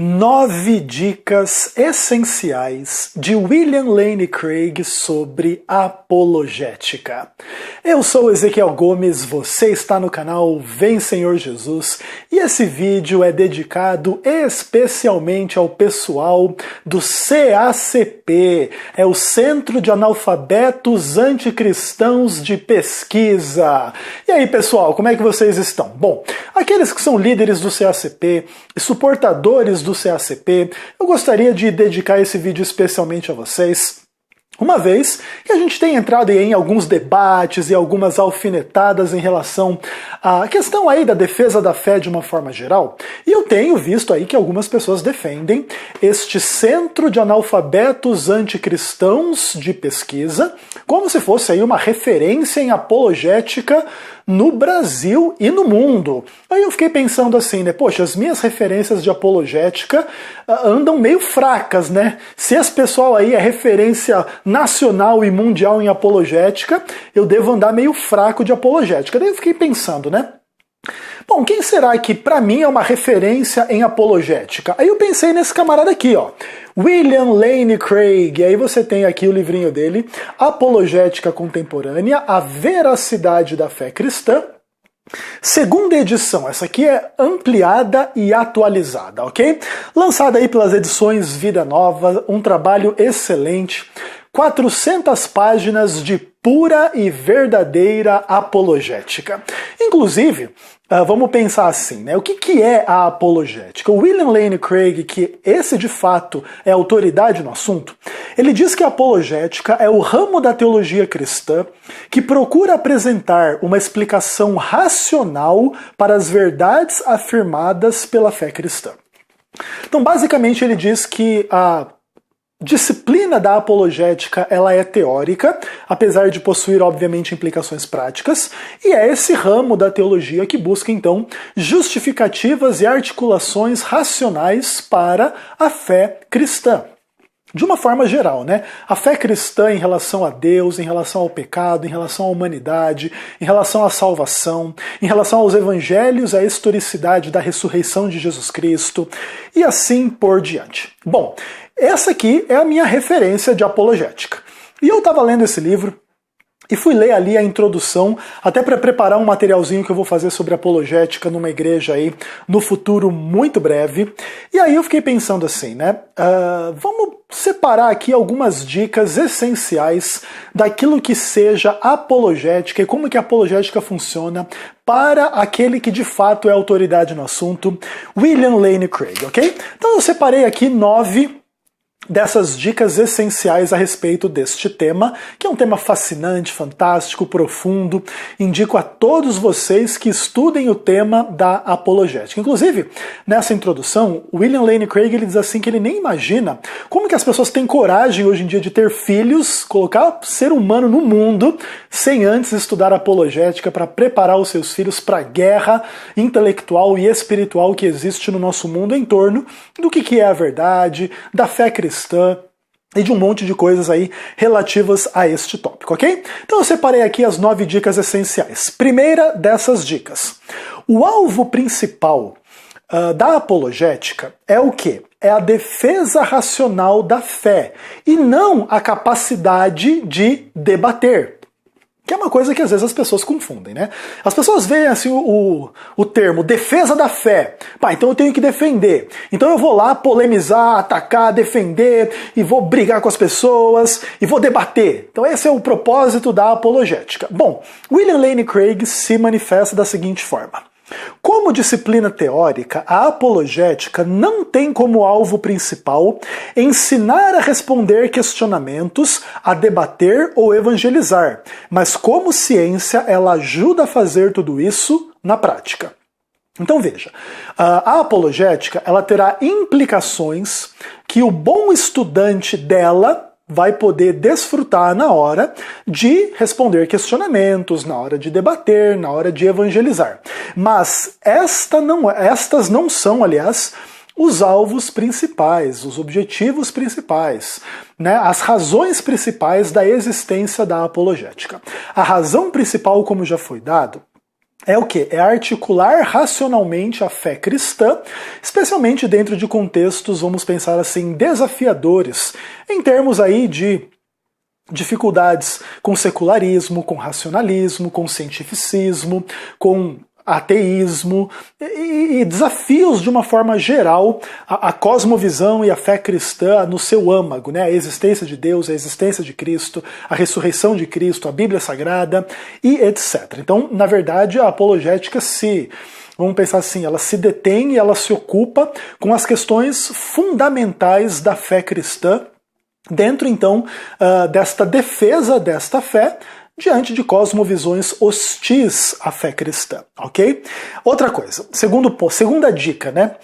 9 dicas essenciais de William Lane Craig sobre apologética. Eu sou Ezequiel Gomes, você está no canal Vem Senhor Jesus e esse vídeo é dedicado especialmente ao pessoal do CACP, é o Centro de Analfabetos Anticristãos de Pesquisa. E aí pessoal, como é que vocês estão? Bom, aqueles que são líderes do CACP e suportadores do CACP, eu gostaria de dedicar esse vídeo especialmente a vocês, uma vez que a gente tem entrado em alguns debates e algumas alfinetadas em relação à questão aí da defesa da fé de uma forma geral, e eu tenho visto aí que algumas pessoas defendem este Centro de Analfabetos Anticristãos de Pesquisa como se fosse aí uma referência em apologética no Brasil e no mundo. Aí eu fiquei pensando assim, né? Poxa, as minhas referências de apologética andam meio fracas, né? Se esse pessoal aí é referência nacional e mundial em apologética, eu devo andar meio fraco de apologética. Daí eu fiquei pensando, né? Bom, quem será que pra mim é uma referência em apologética? Aí eu pensei nesse camarada aqui, ó. William Lane Craig, e aí você tem aqui o livrinho dele, Apologética Contemporânea, a Veracidade da Fé Cristã, segunda edição, essa aqui é ampliada e atualizada, ok? Lançada aí pelas edições Vida Nova, um trabalho excelente, 400 páginas de pura e verdadeira apologética. Inclusive, vamos pensar assim, né? O que é a apologética? O William Lane Craig, que esse de fato é autoridade no assunto, ele diz que a apologética é o ramo da teologia cristã que procura apresentar uma explicação racional para as verdades afirmadas pela fé cristã. Então, basicamente, ele diz que a disciplina da apologética ela é teórica, apesar de possuir, obviamente, implicações práticas, e é esse ramo da teologia que busca, então, justificativas e articulações racionais para a fé cristã. De uma forma geral, né? A fé cristã em relação a Deus, em relação ao pecado, em relação à humanidade, em relação à salvação, em relação aos evangelhos, à historicidade da ressurreição de Jesus Cristo, e assim por diante. Bom, essa aqui é a minha referência de apologética. E eu estava lendo esse livro e fui ler ali a introdução, até para preparar um materialzinho que eu vou fazer sobre apologética numa igreja aí no futuro muito breve. E aí eu fiquei pensando assim, né? Vamos separar aqui algumas dicas essenciais daquilo que seja apologética e como que a apologética funciona para aquele que de fato é autoridade no assunto, William Lane Craig, ok? Então eu separei aqui 9 dessas dicas essenciais a respeito deste tema, que é um tema fascinante, fantástico, profundo. Indico a todos vocês que estudem o tema da apologética. Inclusive, nessa introdução, William Lane Craig ele diz assim que ele nem imagina como que as pessoas têm coragem hoje em dia de ter filhos, colocar ser humano no mundo, sem antes estudar apologética para preparar os seus filhos para a guerra intelectual e espiritual que existe no nosso mundo em torno do que é a verdade, da fé cristã, e de um monte de coisas aí relativas a este tópico, ok? Então eu separei aqui as 9 dicas essenciais. Primeira dessas dicas. O alvo principal da apologética é o quê? É a defesa racional da fé, e não a capacidade de debater. Que é uma coisa que às vezes as pessoas confundem, né? As pessoas veem assim o termo defesa da fé. Pá, então eu tenho que defender. Então eu vou lá polemizar, atacar, defender, e vou brigar com as pessoas, e vou debater. Então esse é o propósito da apologética. Bom, William Lane Craig se manifesta da seguinte forma. Como disciplina teórica, a apologética não tem como alvo principal ensinar a responder questionamentos, a debater ou evangelizar, mas como ciência ela ajuda a fazer tudo isso na prática. Então veja, a apologética ela terá implicações que o bom estudante dela vai poder desfrutar na hora de responder questionamentos, na hora de debater, na hora de evangelizar. Mas estas não são, aliás, os alvos principais, os objetivos principais, né, as razões principais da existência da apologética. A razão principal, como já foi dado, é o quê? É articular racionalmente a fé cristã, especialmente dentro de contextos, vamos pensar assim, desafiadores, em termos aí de dificuldades com secularismo, com racionalismo, com cientificismo, com ateísmo e desafios de uma forma geral a cosmovisão e a fé cristã no seu âmago, né? A existência de Deus, a existência de Cristo, a ressurreição de Cristo, a Bíblia Sagrada e etc. Então, na verdade, a apologética vamos pensar assim, ela se detém e ela se ocupa com as questões fundamentais da fé cristã, dentro então desta defesa desta fé, diante de cosmovisões hostis à fé cristã, ok? Outra coisa, segunda dica, né?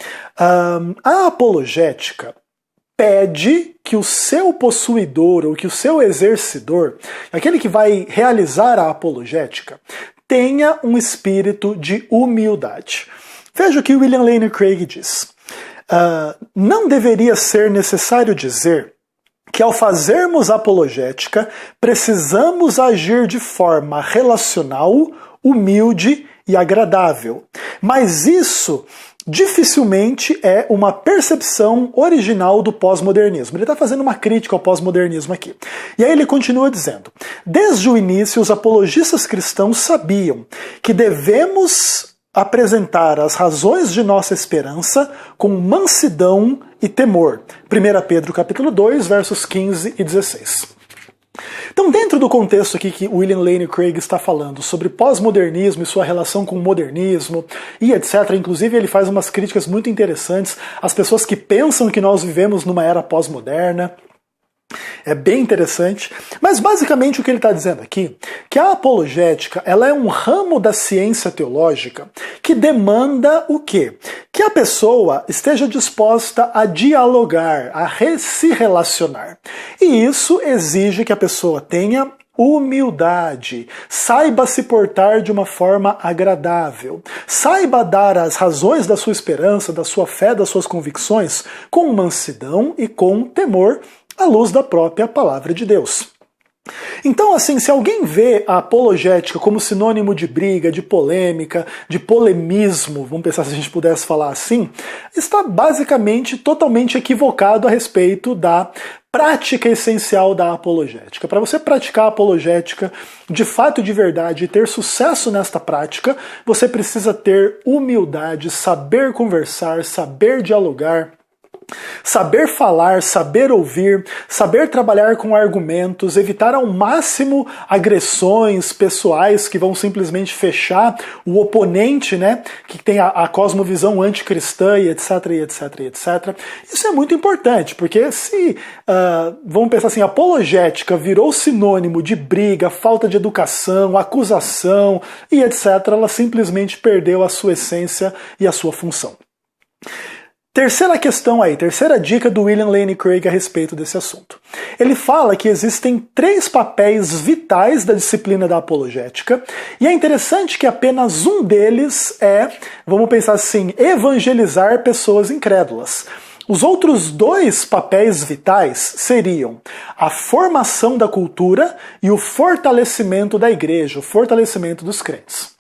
A apologética pede que o seu possuidor, ou que o seu exercidor, aquele que vai realizar a apologética, tenha um espírito de humildade. Veja o que William Lane Craig diz. Não deveria ser necessário dizer que ao fazermos apologética, precisamos agir de forma relacional, humilde e agradável. Mas isso dificilmente é uma percepção original do pós-modernismo. Ele está fazendo uma crítica ao pós-modernismo aqui. E aí ele continua dizendo: desde o início, os apologistas cristãos sabiam que devemos apresentar as razões de nossa esperança com mansidão e temor. 1 Pedro capítulo 2, versos 15 e 16. Então, dentro do contexto aqui que William Lane Craig está falando sobre pós-modernismo e sua relação com o modernismo e etc., inclusive ele faz umas críticas muito interessantes às pessoas que pensam que nós vivemos numa era pós-moderna. É bem interessante, mas basicamente o que ele está dizendo aqui, que a apologética ela é um ramo da ciência teológica que demanda o quê? Que a pessoa esteja disposta a dialogar, a se relacionar. E isso exige que a pessoa tenha humildade, saiba se portar de uma forma agradável, saiba dar as razões da sua esperança, da sua fé, das suas convicções com mansidão e com temor, à luz da própria palavra de Deus. Então, assim, se alguém vê a apologética como sinônimo de briga, de polêmica, de polemismo, vamos pensar se a gente pudesse falar assim, está basicamente totalmente equivocado a respeito da prática essencial da apologética. Para você praticar a apologética de fato e de verdade e ter sucesso nesta prática, você precisa ter humildade, saber conversar, saber dialogar, saber falar, saber ouvir, saber trabalhar com argumentos, evitar ao máximo agressões pessoais que vão simplesmente fechar o oponente, né, que tem a cosmovisão anticristã e etc, e etc, e etc. Isso é muito importante, porque se, vamos pensar assim, apologética virou sinônimo de briga, falta de educação, acusação e etc, ela simplesmente perdeu a sua essência e a sua função. Terceira questão aí, terceira dica do William Lane Craig a respeito desse assunto. Ele fala que existem 3 papéis vitais da disciplina da apologética, e é interessante que apenas um deles é, vamos pensar assim, evangelizar pessoas incrédulas. Os outros 2 papéis vitais seriam a formação da cultura e o fortalecimento da igreja, o fortalecimento dos crentes.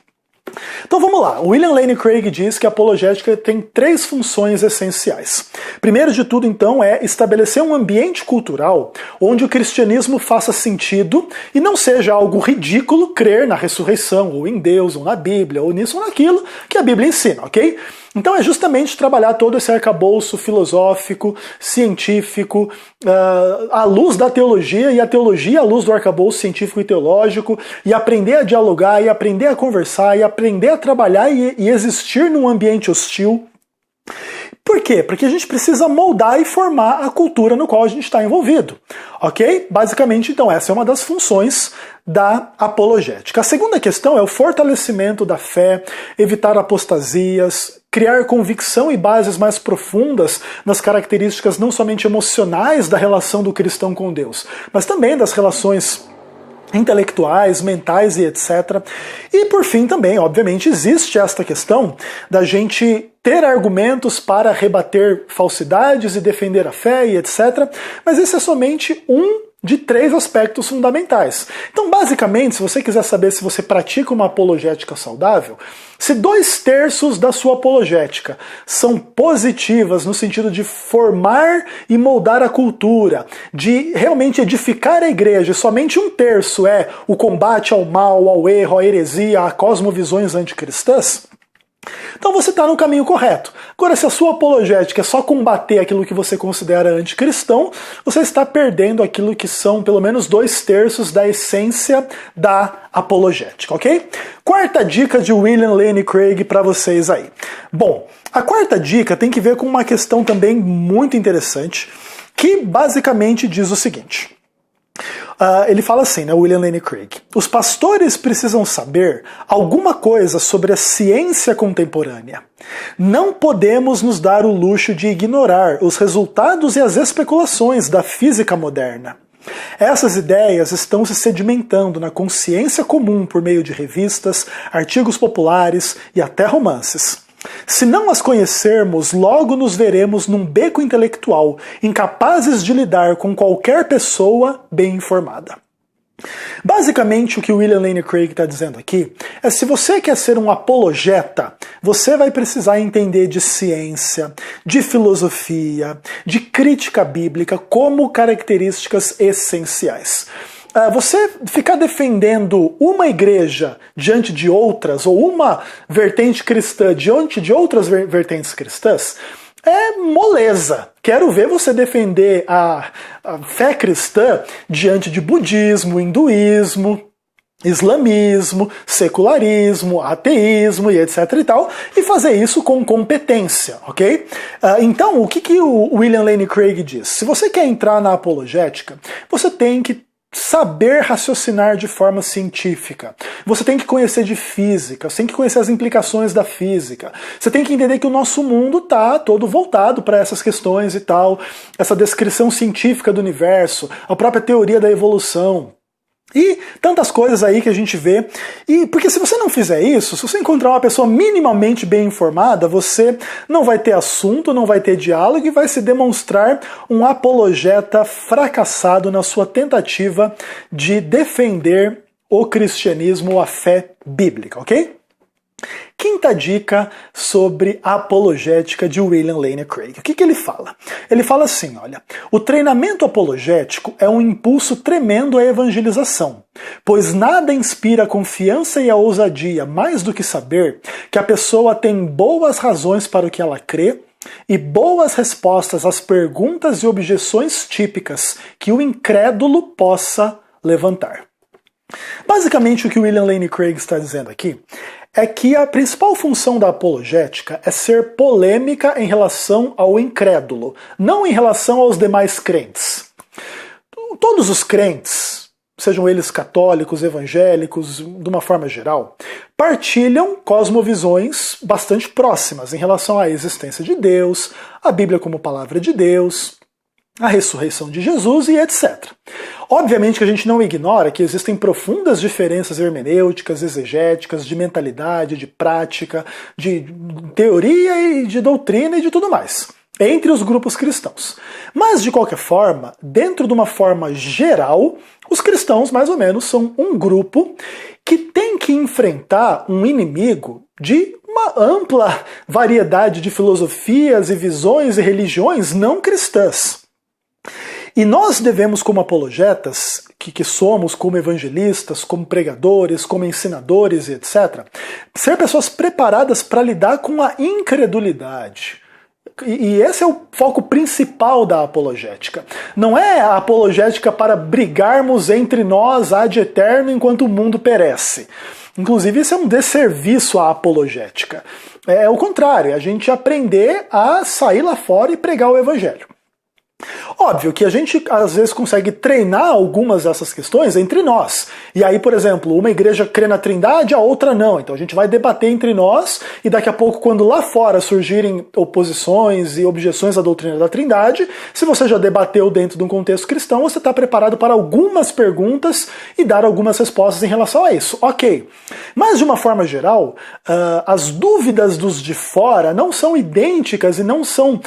Então vamos lá, o William Lane Craig diz que a apologética tem 3 funções essenciais. Primeiro de tudo, então, é estabelecer um ambiente cultural onde o cristianismo faça sentido e não seja algo ridículo crer na ressurreição, ou em Deus, ou na Bíblia, ou nisso ou naquilo que a Bíblia ensina, ok? Então é justamente trabalhar todo esse arcabouço filosófico, científico, à luz da teologia, e a teologia à luz do arcabouço científico e teológico, e aprender a dialogar, e aprender a conversar, e aprender a trabalhar e existir num ambiente hostil. Por quê? Porque a gente precisa moldar e formar a cultura no qual a gente está envolvido. Ok? Basicamente, então, essa é uma das funções da apologética. A segunda questão é o fortalecimento da fé, evitar apostasias, criar convicção e bases mais profundas nas características não somente emocionais da relação do cristão com Deus, mas também das relações intelectuais, mentais e etc. E por fim também, obviamente, existe esta questão da gente ter argumentos para rebater falsidades e defender a fé e etc. Mas esse é somente um de 3 aspectos fundamentais. Então, basicamente, se você quiser saber se você pratica uma apologética saudável, se 2/3 da sua apologética são positivas no sentido de formar e moldar a cultura, de realmente edificar a igreja, e somente 1/3 é o combate ao mal, ao erro, à heresia, a cosmovisões anticristãs, então você está no caminho correto. Agora, se a sua apologética é só combater aquilo que você considera anticristão, você está perdendo aquilo que são pelo menos 2/3 da essência da apologética, ok? Quarta dica de William Lane Craig para vocês aí. Bom, a quarta dica tem que ver com uma questão também muito interessante, que basicamente diz o seguinte. Ele fala assim, né, William Lane Craig: os pastores precisam saber alguma coisa sobre a ciência contemporânea. Não podemos nos dar o luxo de ignorar os resultados e as especulações da física moderna. Essas ideias estão se sedimentando na consciência comum por meio de revistas, artigos populares e até romances. Se não as conhecermos, logo nos veremos num beco intelectual, incapazes de lidar com qualquer pessoa bem informada. Basicamente, o que William Lane Craig está dizendo aqui é: se você quer ser um apologeta, você vai precisar entender de ciência, de filosofia, de crítica bíblica como características essenciais. Você ficar defendendo uma igreja diante de outras, ou uma vertente cristã diante de outras vertentes cristãs, é moleza. Quero ver você defender a fé cristã diante de budismo, hinduísmo, islamismo, secularismo, ateísmo e etc e tal, e fazer isso com competência, ok? Então, o que o William Lane Craig diz? Se você quer entrar na apologética, você tem que saber raciocinar de forma científica. Você tem que conhecer de física, você tem que conhecer as implicações da física. Você tem que entender que o nosso mundo está todo voltado para essas questões e tal, essa descrição científica do universo, a própria teoria da evolução. E tantas coisas aí que a gente vê. E porque se você não fizer isso, se você encontrar uma pessoa minimamente bem informada, você não vai ter assunto, não vai ter diálogo e vai se demonstrar um apologeta fracassado na sua tentativa de defender o cristianismo, a fé bíblica, ok? Quinta dica sobre a apologética de William Lane Craig. O que ele fala? Ele fala assim, olha: o treinamento apologético é um impulso tremendo à evangelização, pois nada inspira a confiança e a ousadia mais do que saber que a pessoa tem boas razões para o que ela crê e boas respostas às perguntas e objeções típicas que o incrédulo possa levantar. Basicamente, o que William Lane Craig está dizendo aqui é que a principal função da apologética é ser polêmica em relação ao incrédulo, não em relação aos demais crentes. Todos os crentes, sejam eles católicos, evangélicos, de uma forma geral, partilham cosmovisões bastante próximas em relação à existência de Deus, a Bíblia como palavra de Deus, a ressurreição de Jesus e etc. Obviamente que a gente não ignora que existem profundas diferenças hermenêuticas, exegéticas, de mentalidade, de prática, de teoria e de doutrina e de tudo mais, entre os grupos cristãos. Mas, de qualquer forma, dentro de uma forma geral, os cristãos, mais ou menos, são um grupo que tem que enfrentar um inimigo de uma ampla variedade de filosofias e visões e religiões não cristãs. E nós devemos, como apologetas, que somos, como evangelistas, como pregadores, como ensinadores e etc., ser pessoas preparadas para lidar com a incredulidade. E esse é o foco principal da apologética. Não é a apologética para brigarmos entre nós ad eterno enquanto o mundo perece. Inclusive, isso é um desserviço à apologética. É o contrário, é a gente aprender a sair lá fora e pregar o evangelho. Óbvio que a gente às vezes consegue treinar algumas dessas questões entre nós. E aí, por exemplo, uma igreja crê na Trindade, a outra não. Então a gente vai debater entre nós e daqui a pouco, quando lá fora surgirem oposições e objeções à doutrina da Trindade, se você já debateu dentro de um contexto cristão, você está preparado para algumas perguntas e dar algumas respostas em relação a isso. Ok. Mas de uma forma geral, as dúvidas dos de fora não são idênticas e não são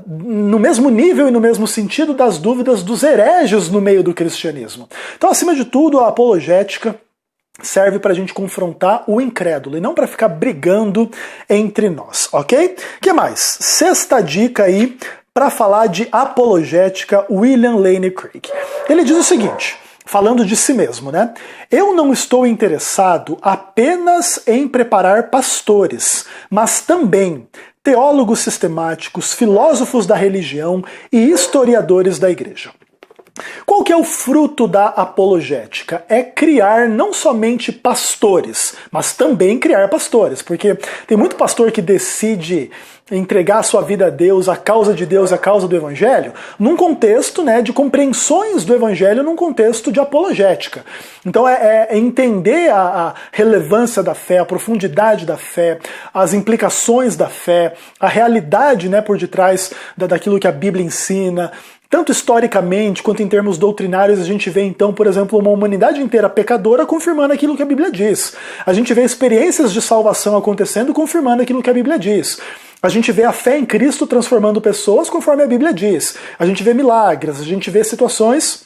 no mesmo nível e no mesmo mesmo sentido das dúvidas dos hereges no meio do cristianismo. Então, acima de tudo, a apologética serve para a gente confrontar o incrédulo e não para ficar brigando entre nós, ok? O que mais? Sexta dica aí para falar de apologética, William Lane Craig. Ele diz o seguinte, falando de si mesmo, né? Eu não estou interessado apenas em preparar pastores, mas também teólogos sistemáticos, filósofos da religião e historiadores da igreja. Qual que é o fruto da apologética? É criar não somente pastores, mas também criar pastores, porque tem muito pastor que decide entregar a sua vida a Deus, a causa de Deus, a causa do Evangelho, num contexto, né, de compreensões do Evangelho, num contexto de apologética. Então é entender a relevância da fé, a profundidade da fé, as implicações da fé, a realidade, né, por detrás daquilo que a Bíblia ensina. Tanto historicamente quanto em termos doutrinários, a gente vê então, por exemplo, uma humanidade inteira pecadora confirmando aquilo que a Bíblia diz. A gente vê experiências de salvação acontecendo confirmando aquilo que a Bíblia diz. A gente vê a fé em Cristo transformando pessoas conforme a Bíblia diz. A gente vê milagres, a gente vê situações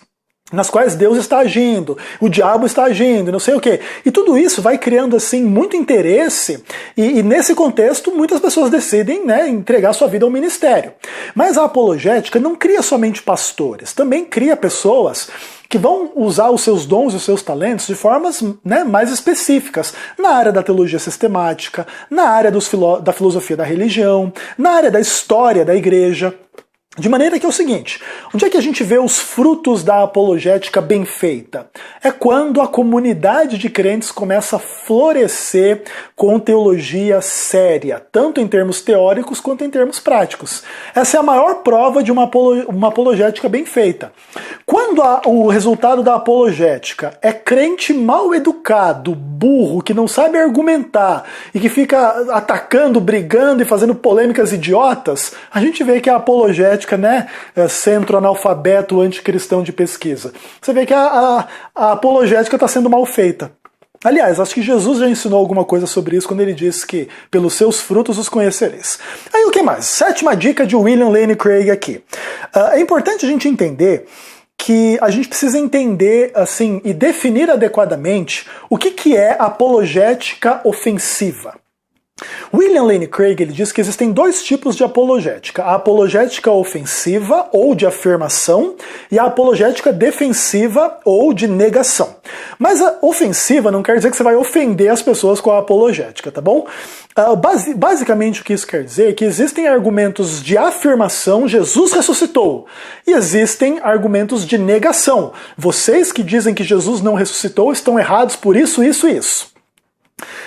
nas quais Deus está agindo, o diabo está agindo, não sei o quê. E tudo isso vai criando assim muito interesse e nesse contexto muitas pessoas decidem, né, entregar sua vida ao ministério. Mas a apologética não cria somente pastores, também cria pessoas que vão usar os seus dons e os seus talentos de formas, né, mais específicas, na área da teologia sistemática, na área da filosofia da religião, na área da história da igreja. De maneira que é o seguinte, onde é que a gente vê os frutos da apologética bem feita? É quando a comunidade de crentes começa a florescer com teologia séria, tanto em termos teóricos quanto em termos práticos. Essa é a maior prova de uma apologética bem feita. Quando o resultado da apologética é crente mal educado, burro, que não sabe argumentar e que fica atacando, brigando e fazendo polêmicas idiotas, a gente vê que a apologética, né, centro-analfabeto anticristão de pesquisa. Você vê que a apologética está sendo mal feita. Aliás, acho que Jesus já ensinou alguma coisa sobre isso quando ele disse que pelos seus frutos os conhecereis. Aí o que mais? Sétima dica de William Lane Craig aqui. É importante a gente entender que a gente precisa entender assim e definir adequadamente o que é apologética ofensiva. William Lane Craig ele diz que existem dois tipos de apologética, a apologética ofensiva ou de afirmação e a apologética defensiva ou de negação. Mas a ofensiva não quer dizer que você vai ofender as pessoas com a apologética, tá bom? Basicamente o que isso quer dizer é que existem argumentos de afirmação, Jesus ressuscitou, e existem argumentos de negação. Vocês que dizem que Jesus não ressuscitou estão errados por isso, isso e isso.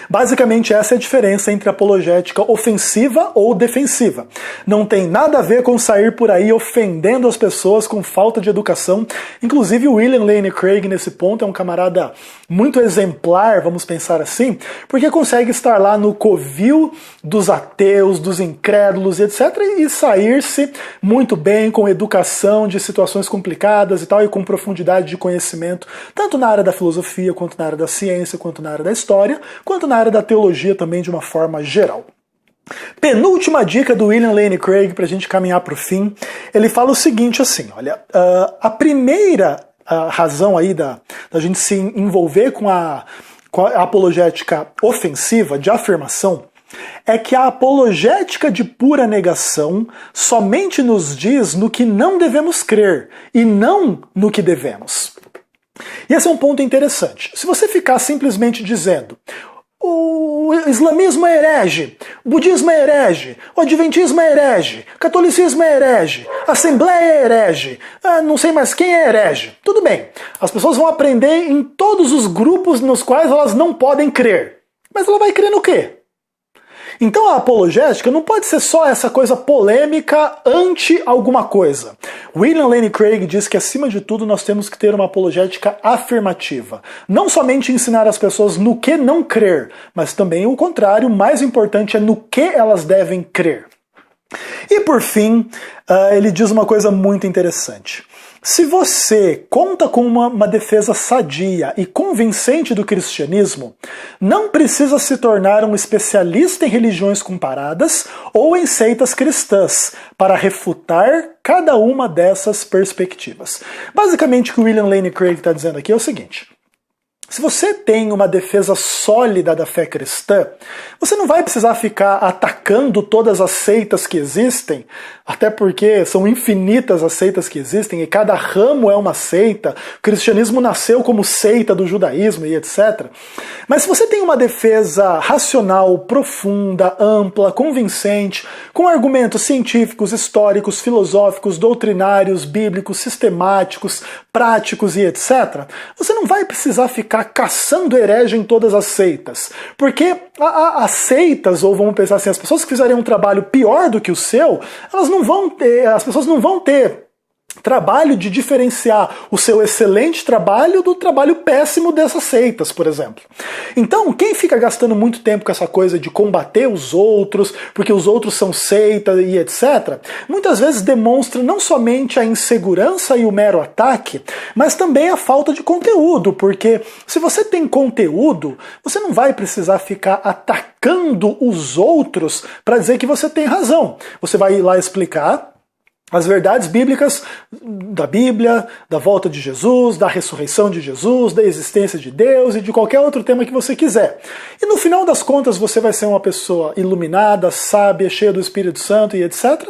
Basicamente essa é a diferença entre apologética ofensiva ou defensiva. Não tem nada a ver com sair por aí ofendendo as pessoas com falta de educação. Inclusive o William Lane Craig nesse ponto é um camarada muito exemplar, vamos pensar assim, porque consegue estar lá no covil dos ateus, dos incrédulos e etc. e sair-se muito bem com educação de situações complicadas e tal, e com profundidade de conhecimento, tanto na área da filosofia, quanto na área da ciência, quanto na área da história, quanto na área da teologia também de uma forma geral. Penúltima dica do William Lane Craig para a gente caminhar para o fim, ele fala o seguinte assim, olha, a primeira razão aí da gente se envolver com a apologética ofensiva, de afirmação, é que a apologética de pura negação somente nos diz no que não devemos crer e não no que devemos. E esse é um ponto interessante. Se você ficar simplesmente dizendo o islamismo é herege, o budismo é herege, o adventismo é herege, o catolicismo é herege, a assembleia é herege, não sei mais quem é herege. Tudo bem, as pessoas vão aprender em todos os grupos nos quais elas não podem crer. Mas ela vai crer no quê? Então a apologética não pode ser só essa coisa polêmica anti alguma coisa. William Lane Craig diz que acima de tudo nós temos que ter uma apologética afirmativa. Não somente ensinar as pessoas no que não crer, mas também o contrário, o mais importante é no que elas devem crer. E por fim, ele diz uma coisa muito interessante. Se você conta com uma defesa sadia e convincente do cristianismo, não precisa se tornar um especialista em religiões comparadas ou em seitas cristãs para refutar cada uma dessas perspectivas. Basicamente, o que William Lane Craig está dizendo aqui é o seguinte: se você tem uma defesa sólida da fé cristã, você não vai precisar ficar atacando todas as seitas que existem, até porque são infinitas as seitas que existem e cada ramo é uma seita. O cristianismo nasceu como seita do judaísmo e etc. Mas se você tem uma defesa racional, profunda, ampla, convincente, com argumentos científicos, históricos, filosóficos, doutrinários, bíblicos, sistemáticos, práticos e etc., você não vai precisar ficar caçando herege em todas as seitas. Porque as seitas, ou vamos pensar assim, as pessoas que fizerem um trabalho pior do que o seu, as pessoas não vão ter trabalho de diferenciar o seu excelente trabalho do trabalho péssimo dessas seitas, por exemplo. Então, quem fica gastando muito tempo com essa coisa de combater os outros, porque os outros são seita e etc., muitas vezes demonstra não somente a insegurança e o mero ataque, mas também a falta de conteúdo, porque se você tem conteúdo, você não vai precisar ficar atacando os outros para dizer que você tem razão. Você vai ir lá explicar as verdades bíblicas da Bíblia, da volta de Jesus, da ressurreição de Jesus, da existência de Deus e de qualquer outro tema que você quiser. E no final das contas você vai ser uma pessoa iluminada, sábia, cheia do Espírito Santo e etc.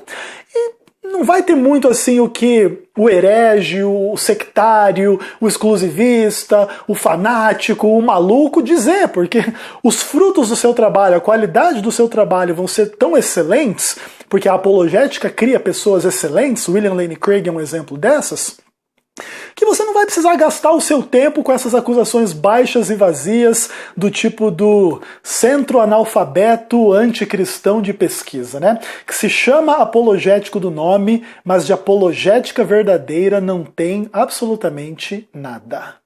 E não vai ter muito assim o que o herege, o sectário, o exclusivista, o fanático, o maluco dizer, porque os frutos do seu trabalho, a qualidade do seu trabalho vão ser tão excelentes, porque a apologética cria pessoas excelentes, William Lane Craig é um exemplo dessas, que você não vai precisar gastar o seu tempo com essas acusações baixas e vazias do tipo do centro analfabeto anticristão de pesquisa, né? Que se chama apologético do nome, mas de apologética verdadeira não tem absolutamente nada.